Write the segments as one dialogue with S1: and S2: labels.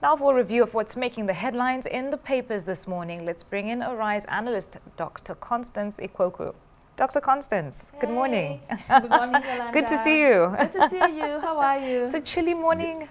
S1: Now for a review of what's making the headlines in the papers this morning, let's bring in Arise analyst, Dr. Constance Ikwoku. Dr. Constance, good morning.
S2: Good morning, Yolanda.
S1: Good to see you.
S2: Good to see you. How are you?
S1: It's a chilly morning.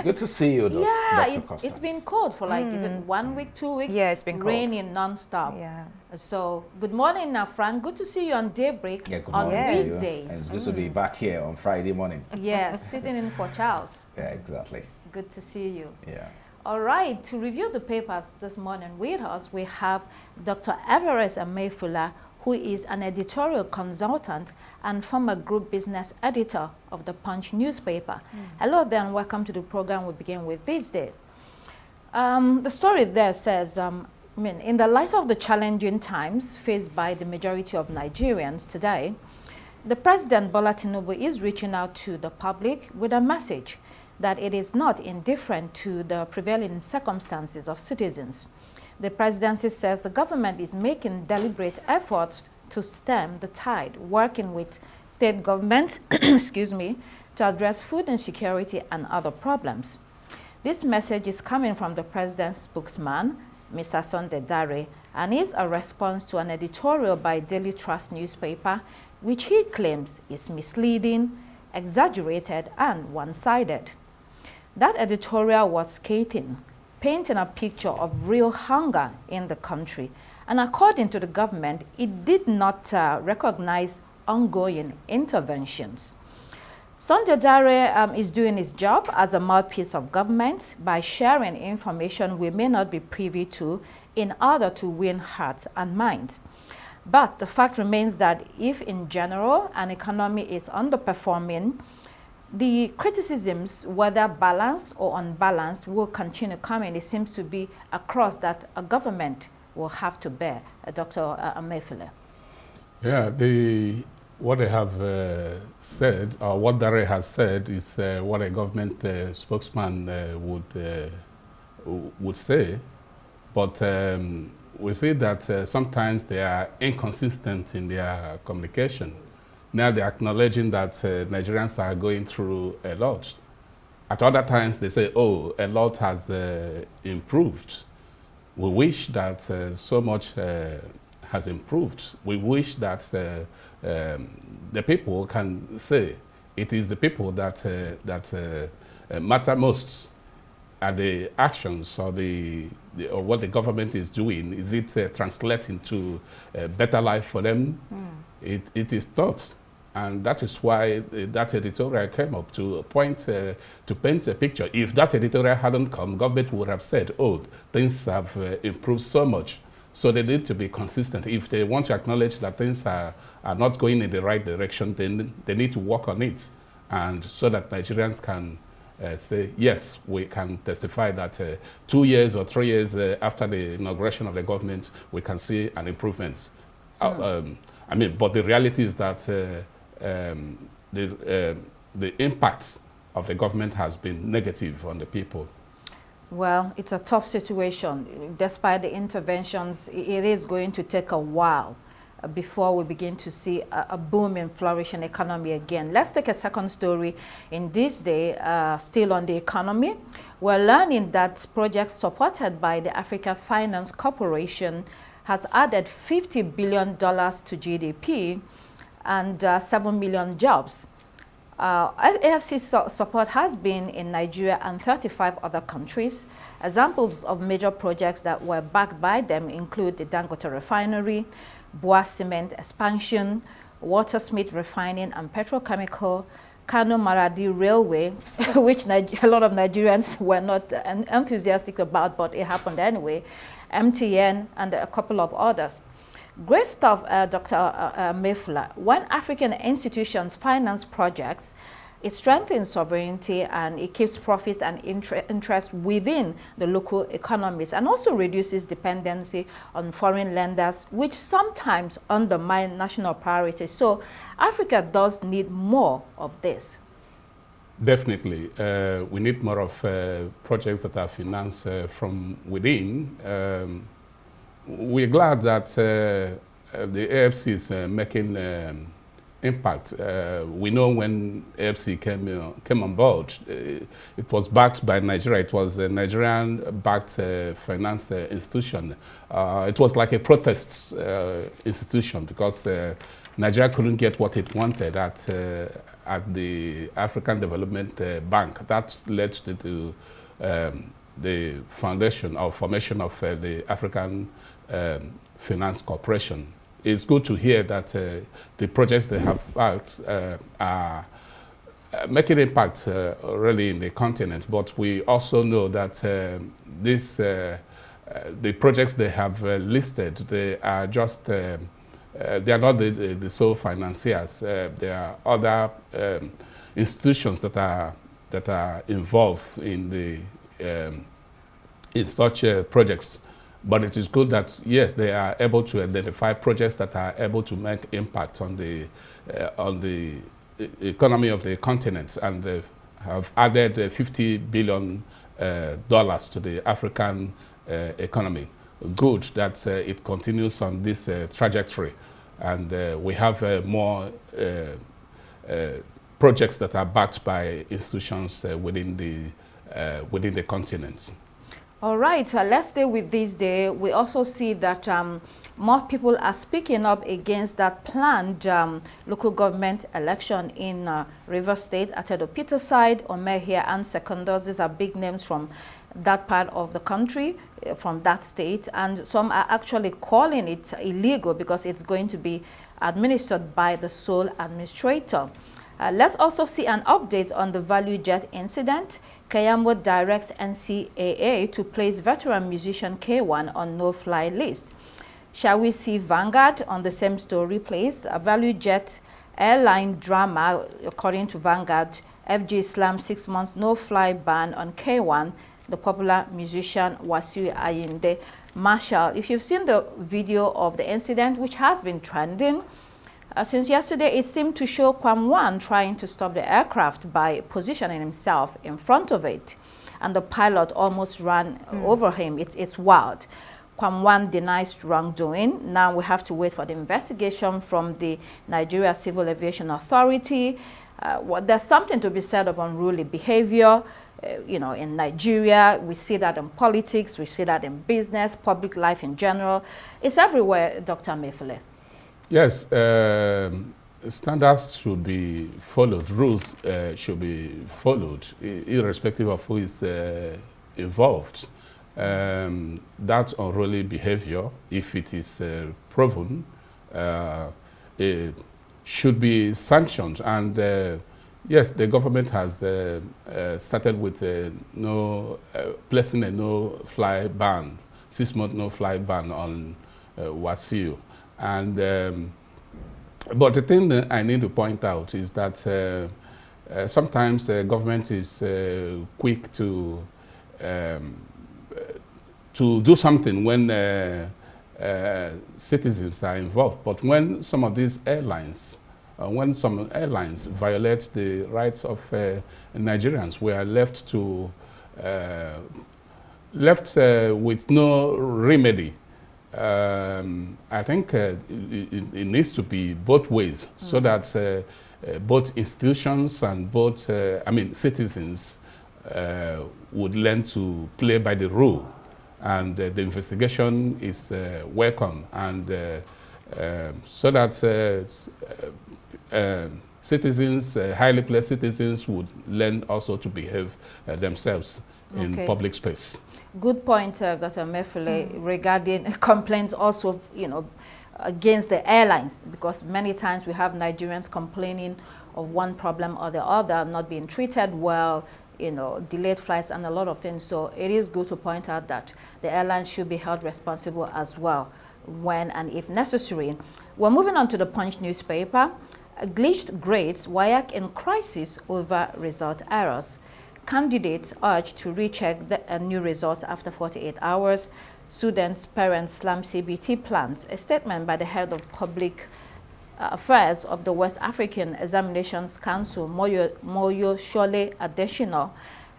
S3: Good to see you,
S2: Yeah,
S3: Dr.
S2: it's been cold for like, is it 1 week, 2 weeks?
S1: Yeah, it's been cold.
S2: Raining non-stop.
S1: Yeah.
S2: So, good morning now, Frank. Good to see you on Daybreak
S3: Yeah, good
S2: on
S3: morning to you.
S2: weekdays.
S3: And it's good to be back here on Friday morning.
S2: Yes, sitting in for Charles.
S3: Yeah, exactly.
S2: Good to see you.
S3: Yeah.
S2: All right, to review the papers this morning with us, we have Dr. Everest Ameifula, who is an editorial consultant and former group business editor of the Punch newspaper. Hello there and welcome to the program we begin with this day. The story there says, in the light of the challenging times faced by the majority of Nigerians today, the President Bola Tinubu is reaching out to the public with a message that it is not indifferent to the prevailing circumstances of citizens. The presidency says the government is making deliberate efforts to stem the tide, working with state governments excuse me, to address food insecurity and other problems. This message is coming from the president's spokesman, Mr. Sunday Dare, and is a response to an editorial by Daily Trust newspaper, which he claims is misleading, exaggerated, and one-sided. That editorial was scathing, painting a picture of real hunger in the country. And according to the government, it did not recognize ongoing interventions. Sunday Dare is doing his job as a mouthpiece of government by sharing information we may not be privy to in order to win hearts and minds. But the fact remains that if in general an economy is underperforming, the criticisms, whether balanced or unbalanced, will continue coming. It seems to be across that a government will have to bear. Dr. Ameifula.
S4: Yeah, what they have said, or what Dare has said, is what a government spokesman would say. But we see that sometimes they are inconsistent in their communication. Now they're acknowledging that Nigerians are going through a lot. At other times they say, oh, a lot has improved. We wish that so much has improved. We wish that the people can say it is the people that matter most. Are the actions or or what the government is doing, is it translating to a better life for them? It is not. And that is why that editorial came up to paint a picture. If that editorial hadn't come, government would have said, oh, things have improved so much. So they need to be consistent. If they want to acknowledge that things are not going in the right direction, then they need to work on it. And so that Nigerians can say, yes, we can testify that 2 years or 3 years after the inauguration of the government, we can see an improvement. But the reality is that the impact of the government has been negative on the people.
S2: Well, it's a tough situation. Despite the interventions, it is going to take a while before we begin to see a booming, flourishing economy again. Let's take a second story in this day, still on the economy. We're learning that projects supported by the Africa Finance Corporation has added $50 billion to GDP and 7 million jobs. AFC support has been in Nigeria and 35 other countries. Examples of major projects that were backed by them include the Dangote Refinery, Boa Cement expansion, Watersmith Refining and Petrochemical, Kano Maradi Railway, which a lot of Nigerians were not enthusiastic about, but it happened anyway, MTN, and a couple of others. Great stuff, Dr. Ameifula. When African institutions finance projects, it strengthens sovereignty and it keeps profits and interest within the local economies and also reduces dependency on foreign lenders, which sometimes undermine national priorities. So Africa does need more of this.
S4: Definitely. We need more of projects that are financed from within. We're glad that the AFC is making impact. We know when AFC came on board, it was backed by Nigeria. It was a Nigerian-backed finance institution. It was like a protest institution because Nigeria couldn't get what it wanted at the African Development Bank. That led to the foundation or formation of the African Finance Corporation. It's good to hear that the projects they have backed are making impact really in the continent, but we also know that the projects they have listed, they are just they are not the sole financiers. There are other institutions that are involved in such projects. But it is good that, yes, they are able to identify projects that are able to make impact on the economy of the continent, and they have added $50 billion to the African economy. Good that it continues on this trajectory, and we have more projects that are backed by institutions within the continent.
S2: All right, let's stay with this day. We also see that more people are speaking up against that planned local government election in Rivers State, Atedo Peterside, Omehia, and Secondos. These are big names from that part of the country, from that state, and some are actually calling it illegal because it's going to be administered by the sole administrator. Let's also see an update on the ValueJet incident. Keyamo directs NCAA to place veteran musician K1 on no-fly list. Shall we see Vanguard on the same story, please? A ValueJet airline drama, according to Vanguard, FG slammed 6 months no-fly ban on K1, the popular musician Wasiu Ayinde. Marshall, if you've seen the video of the incident, which has been trending, since yesterday, it seemed to show Kwam trying to stop the aircraft by positioning himself in front of it, and the pilot almost ran over him. It's wild. Kwam denies wrongdoing. Now we have to wait for the investigation from the Nigeria Civil Aviation Authority. There's something to be said of unruly behavior. In Nigeria, we see that in politics, we see that in business, public life in general. It's everywhere, Dr. Mefule.
S4: Yes, standards should be followed, rules should be followed, irrespective of who is involved. That unruly behavior, if it is proven, it should be sanctioned. And yes, the government has started with placing a no-fly ban, 6-month no-fly ban on Wasiu. And but the thing that I need to point out is that sometimes the government is quick to do something when citizens are involved. But when some of these airlines, violate the rights of Nigerians, we are left with no remedy. I think it needs to be both ways, so that both institutions and both, citizens would learn to play by the rule, and the investigation is welcome, and so that citizens, highly placed citizens, would learn also to behave themselves in public space.
S2: Good point, Dr. Mefule, regarding complaints also, against the airlines, because many times we have Nigerians complaining of one problem or the other, not being treated well, delayed flights and a lot of things. So it is good to point out that the airlines should be held responsible as well, when and if necessary. We're moving on to the Punch newspaper. Glitched grades, WAEC in crisis over result errors. Candidates urged to recheck the new results after 48 hours. Students, parents slam CBT plans. A statement by the head of public affairs of the West African Examinations Council, Moyo Shole Adesina,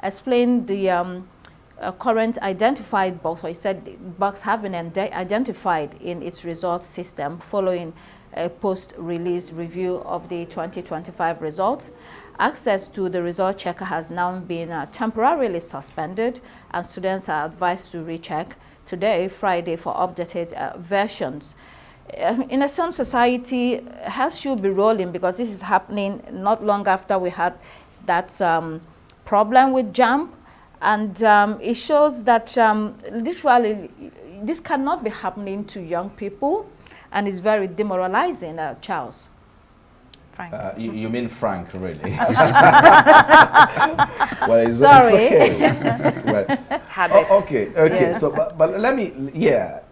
S2: explained the current identified bugs, or he said bugs have been identified in its results system following a post-release review of the 2025 results. Access to the result checker has now been temporarily suspended, and students are advised to recheck today, Friday, for updated versions. In a sound society, health should be rolling, because this is happening not long after we had that problem with JAMB, and it shows that literally this cannot be happening to young people, and it's very demoralizing, Charles.
S1: Frank.
S3: You mean Frank, really?
S2: Sorry.
S3: Well, it's okay. Well,
S1: Habits.
S3: okay.
S1: Yes.
S3: So, but let me,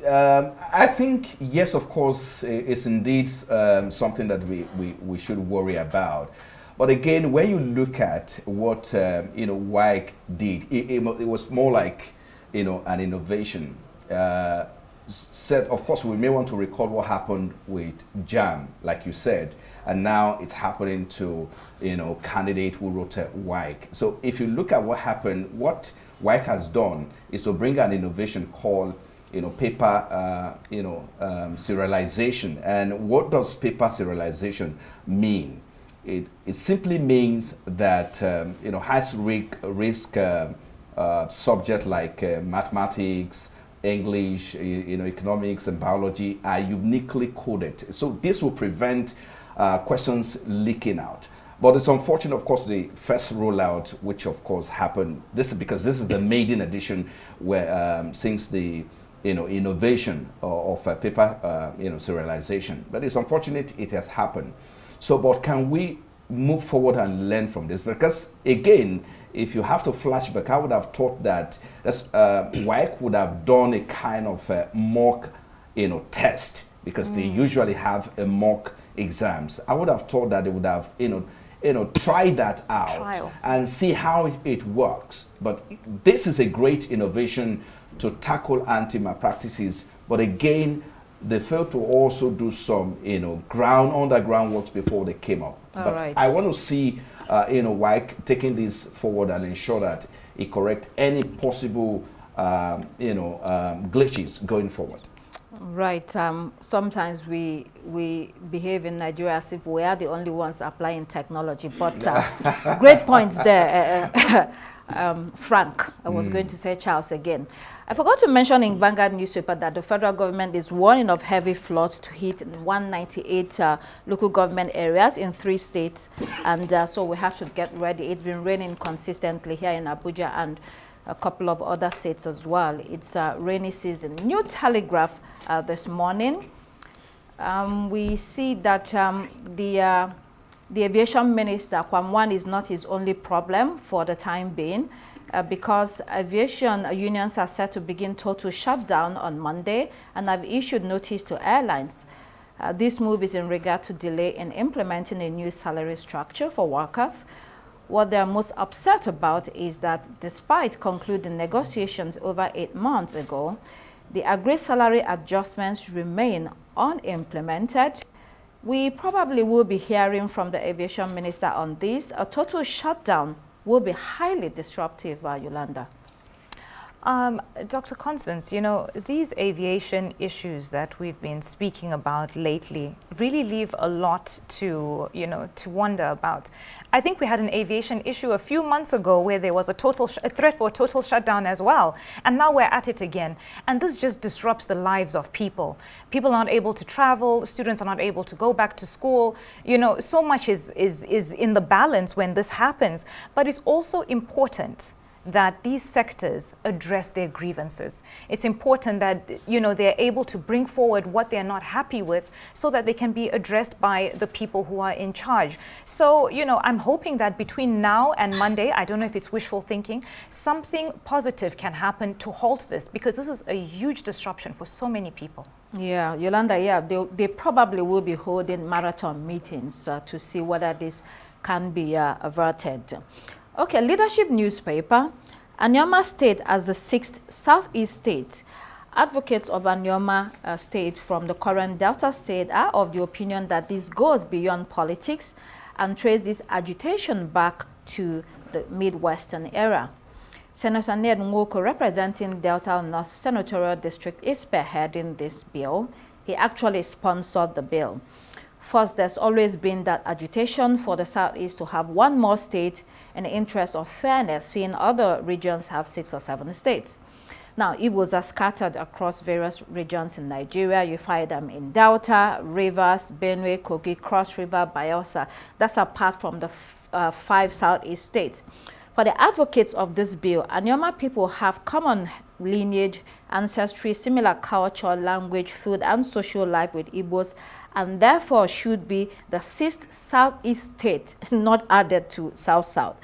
S3: I think, yes, of course, it's indeed something that we should worry about. But again, when you look at what WIC did, it was more like an innovation. Said, of course, we may want to recall what happened with JAM, like you said, and now it's happening to candidate who wrote a WIC. So if you look at what happened, what WIC has done is to bring an innovation called paper serialization. And what does paper serialization mean? It simply means that high risk subject like mathematics, English, economics and biology are uniquely coded. So this will prevent questions leaking out. But it's unfortunate, of course, the first rollout, which of course happened, this is because this is the maiden edition where since the innovation of paper serialization. But it's unfortunate it has happened. So, but can we move forward and learn from this? Because again, if you have to flashback, I would have thought that WIC would have done a kind of mock, test, because they usually have a mock exams. I would have thought that they would have, try that out and see how it works. But this is a great innovation to tackle anti-malpractices. But again, they failed to also do some, underground works before they came up.
S2: All right.
S3: I want to see, WIC taking this forward and ensure that it corrects any possible, glitches going forward.
S2: Right. Sometimes we behave in Nigeria as if we are the only ones applying technology. But great points there, Frank. I was going to say Charles again. I forgot to mention in Vanguard newspaper that the federal government is warning of heavy floods to hit 198 local government areas in 3 states. And so we have to get ready. It's been raining consistently here in Abuja and a couple of other states as well. It's rainy season. New Telegraph this morning, we see that the aviation minister, Kwamwan, is not his only problem for the time being, because aviation unions are set to begin total shutdown on Monday and have issued notice to airlines. This move is in regard to delay in implementing a new salary structure for workers. What they're most upset about is that despite concluding negotiations over 8 months ago, the agreed salary adjustments remain unimplemented. We probably will be hearing from the aviation minister on this. A total shutdown will be highly disruptive, Yolanda.
S1: Dr. Constance, these aviation issues that we've been speaking about lately really leave a lot to wonder about. I think we had an aviation issue a few months ago where there was a threat for a total shutdown as well. And now we're at it again. And this just disrupts the lives of people. People aren't able to travel. Students are not able to go back to school. So much is in the balance when this happens. But it's also important that these sectors address their grievances. It's important that they're able to bring forward what they're not happy with so that they can be addressed by the people who are in charge. So, I'm hoping that between now and Monday, I don't know if it's wishful thinking, something positive can happen to halt this, because this is a huge disruption for so many people.
S2: Yeah, Yolanda, they probably will be holding marathon meetings to see whether this can be averted. Okay, leadership newspaper. Anyoma State as the 6th Southeast state. Advocates of Anyoma State from the current Delta State are of the opinion that this goes beyond politics and traces this agitation back to the Midwestern era. Senator Ned Nwoko, representing Delta North Senatorial District, is spearheading this bill. He actually sponsored the bill. First, there's always been that agitation for the Southeast to have one more state in the interest of fairness, seeing other regions have 6 or 7 states. Now, Igbos are scattered across various regions in Nigeria. You find them in Delta, Rivers, Benue, Kogi, Cross River, Bayelsa. That's apart from the 5 Southeast states. For the advocates of this bill, Anioma people have common lineage, ancestry, similar culture, language, food, and social life with Igbos, and therefore should be the 6th Southeast state, not added to South-South.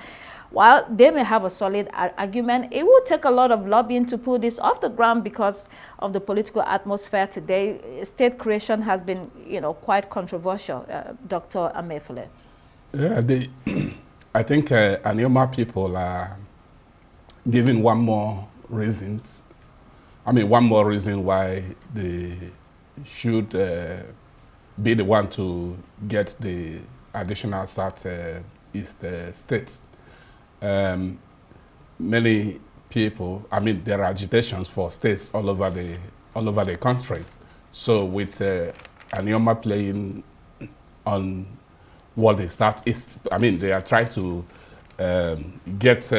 S2: While they may have a solid argument, it will take a lot of lobbying to pull this off the ground because of the political atmosphere today. State creation has been, quite controversial. Dr. Emefiele.
S4: Yeah, I think Anioma people are giving one more reason why they should be the one to get the additional Southeast states. Many people, there are agitations for states all over the country. So with Anioma playing on what the Southeast, they are trying to get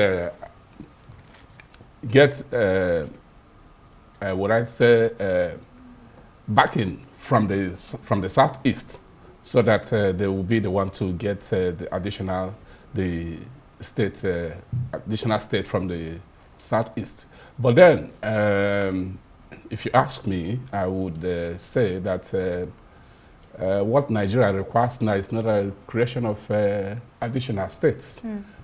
S4: backing from the Southeast, so that they will be the one to get the additional state from the Southeast. But then, if you ask me, I would say that what Nigeria requires now is not a creation of additional states.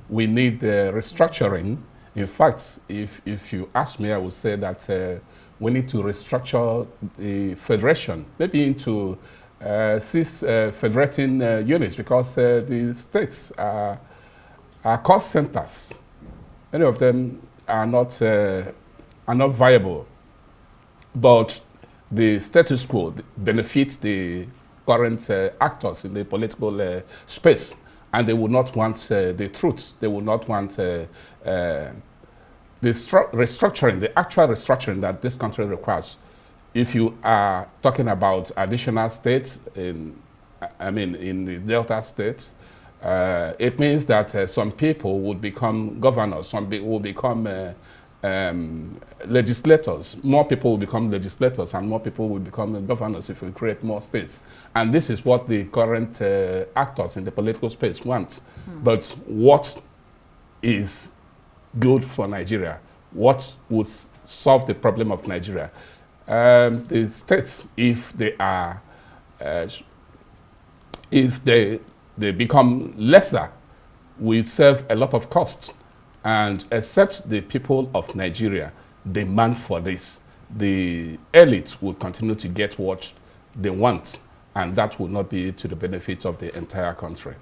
S4: We need restructuring. In fact, if you ask me, I would say that we need to restructure the federation, maybe into 6 federating units, because the states are cost centers. Many of them are not viable, but the status quo benefits the current actors in the political space, and they will not want the truth. They will not want the restructuring, the actual restructuring that this country requires. If you are talking about additional states in the Delta states, it means that some people would become governors, some people will become legislators. More people will become legislators, and more people will become governors if we create more states. And this is what the current actors in the political space want. But what is good for Nigeria? What would solve the problem of Nigeria? The states, if they are, if they become lesser, will save a lot of costs. And except the people of Nigeria demand for this, the elites will continue to get what they want, and that will not be to the benefit of the entire country.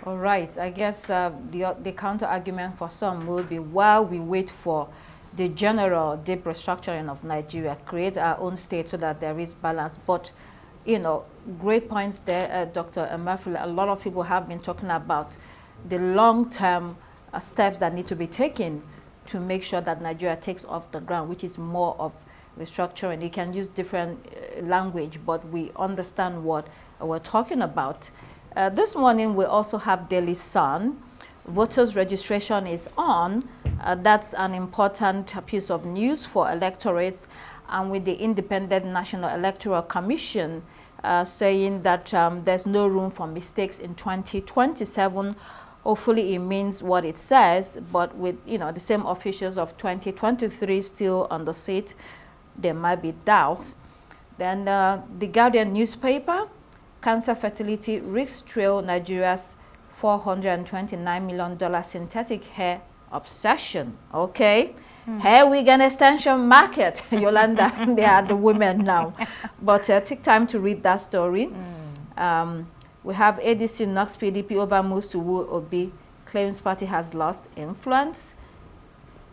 S2: All right. I guess the counter-argument for some will be, while we wait for the general deep restructuring of Nigeria, create our own state so that there is balance. But, great points there, Dr. Emefiele. A lot of people have been talking about the long-term steps that need to be taken to make sure that Nigeria takes off the ground, which is more of restructuring. You can use different language, but we understand what we're talking about. This morning, we also have Daily Sun. Voters registration is on. That's an important piece of news for electorates, and with the Independent National Electoral Commission saying that there's no room for mistakes in 2027. Hopefully it means what it says, but with the same officials of 2023 still on the seat, there might be doubts. Then the Guardian newspaper, cancer fatality risks trail Nigeria's $429 million synthetic hair obsession. Okay, hair wig and extension market. Yolanda, they are the women now. But take time to read that story. We have ADC knocks PDP over moves to woo Obi, claims party has lost influence.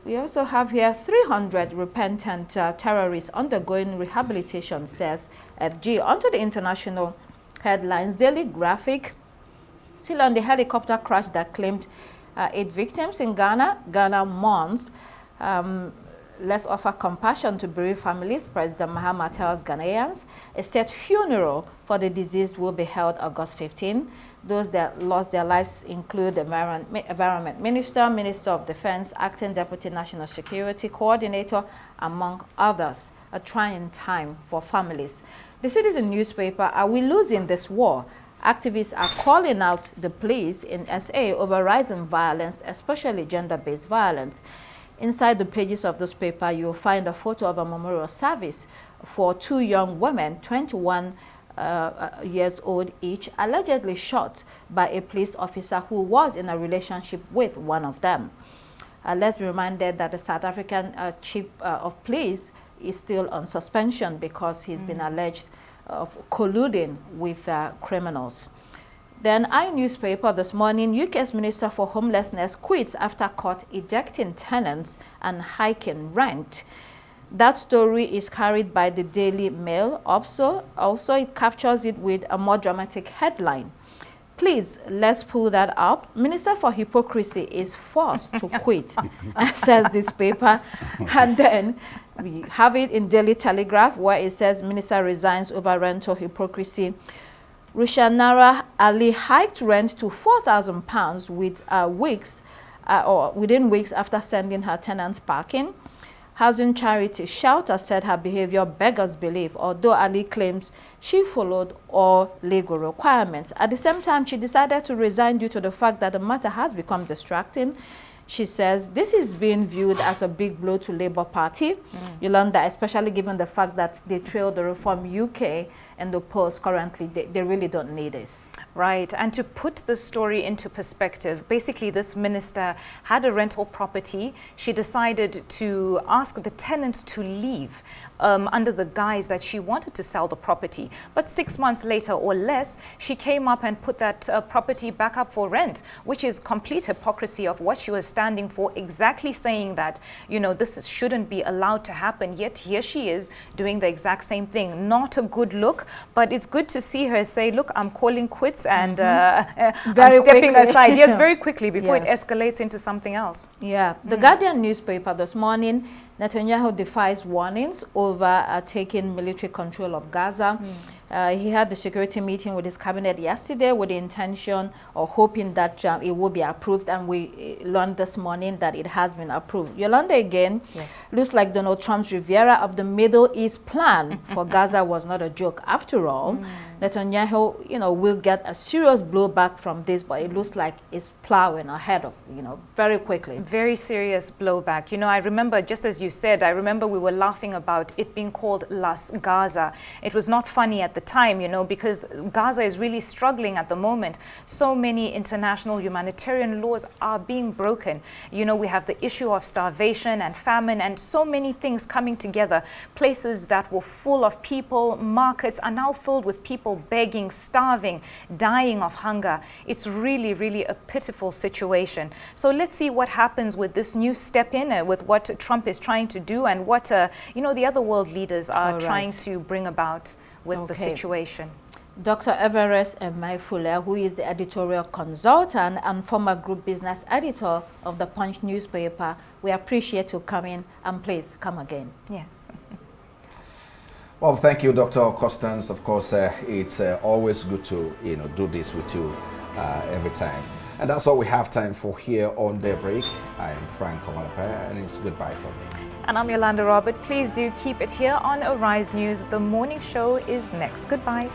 S2: We also have here 300 repentant terrorists undergoing rehabilitation, says FG. Onto the international headlines. Daily Graphic, still on the helicopter crash that claimed 8 victims in Ghana. Ghana mourns. let's offer compassion to bereaved families. President Mahama tells Ghanaians a state funeral for the deceased will be held August 15. Those that lost their lives include the Environment Minister, Minister of Defense, Acting Deputy National Security Coordinator, among others. A trying time for families. The Citizen newspaper, are we losing this war? Activists are calling out the police in SA over rising violence, especially gender-based violence. Inside the pages of this paper, you'll find a photo of a memorial service for 2 young women, 21 years old each, allegedly shot by a police officer who was in a relationship with one of them. Let's be reminded that the South African chief of police is still on suspension because he's been alleged of colluding with criminals. Then newspaper this morning, UK's Minister for Homelessness quits after caught ejecting tenants and hiking rent. That story is carried by the Daily Mail. Also it captures it with a more dramatic headline. Please, let's pull that up. Minister for Hypocrisy is forced to quit, says this paper. And then we have it in Daily Telegraph, where it says Minister resigns over rental hypocrisy. Rushanara Ali hiked rent to £4,000 within weeks after sending her tenants packing. Housing charity Shelter said her behavior beggars belief, although Ali claims she followed all legal requirements. At the same time, she decided to resign due to the fact that the matter has become distracting. She says this is being viewed as a big blow to Labour Party, Yolanda, especially given the fact that they trailed the Reform UK and the polls currently. They really don't need this.
S1: Right, and to put the story into perspective, basically this minister had a rental property. She decided to ask the tenant to leave under the guise that she wanted to sell the property. But 6 months later or less, she came up and put that property back up for rent, which is complete hypocrisy of what she was standing for, exactly saying that, you know, this shouldn't be allowed to happen. Yet here she is doing the exact same thing. Not a good look, but it's good to see her say, look, I'm calling quits and I'm stepping aside. Yes, very quickly before it escalates into something else.
S2: Yeah, the Guardian newspaper this morning, Netanyahu defies warnings over taking military control of Gaza. He had the security meeting with his cabinet yesterday with the intention or hoping that it will be approved, and we learned this morning that it has been approved. Yolanda, again, looks like Donald Trump's Riviera of the Middle East plan for Gaza was not a joke after all. Netanyahu, you know, will get a serious blowback from this, but it looks like it's plowing ahead of, you know, very quickly.
S1: Very serious blowback. You know, I remember, just as you said, I remember we were laughing about it being called Las Gaza. It was not funny at the time, you know, because Gaza is really struggling at the moment. So many international humanitarian laws are being broken. You know, we have the issue of starvation and famine and so many things coming together. Places that were full of people, markets are now filled with people begging, starving, dying of hunger. It's really, really a pitiful situation. So let's see what happens with this new step in, with what Trump is trying to do and what, you know, the other world leaders are trying to bring about with the situation.
S2: Dr. Everest Emeifule, who is the editorial consultant and former group business editor of the Punch newspaper, we appreciate you coming, and please come again.
S1: Yes.
S3: Well, thank you, Dr. Constance. Of course, it's always good to, you know, do this with you every time. And that's all we have time for here on Daybreak. I am Frank Komalape, and it's goodbye from me.
S1: And I'm Yolanda Robert. Please do keep it here on Arise News. The morning show is next. Goodbye.